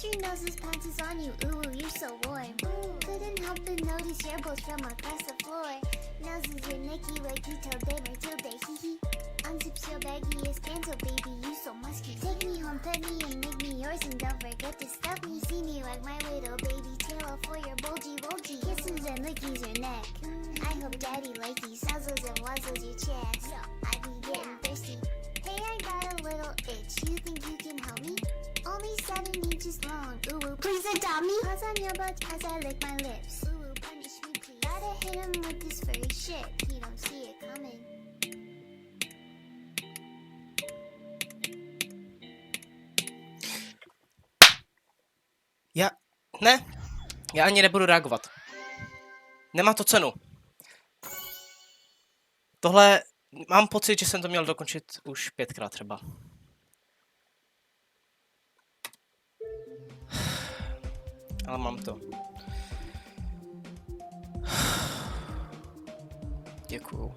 Plus your noses pounces on you, ooh, you're so warm. Couldn't help but notice your balls from across the floor. Noses your Nicky Wakey till day my tilde, hee hee. Unzips your baggiest pants, oh baby, you so musky. Take me home, pet me and make me yours, and don't forget to stuff me. See me wag my little baby tail for your bulgy. Kisses and lickies your neck. I hope daddy likey suzzles and wuzzles your chest. I be getting thirsty. Hey, I got a little itch. You think you can help me? Only 7 inches long. Ooh, please adopt me. Paws on your butt as I lick my lips. Ooh, punish me please. Gotta hit him with this furry shit. He don't see it coming. Já ani nebudu reagovat. Nemá to cenu. Tohle, mám pocit, že jsem to měl dokončit už 5krát třeba. Ale mám to. Děkuju.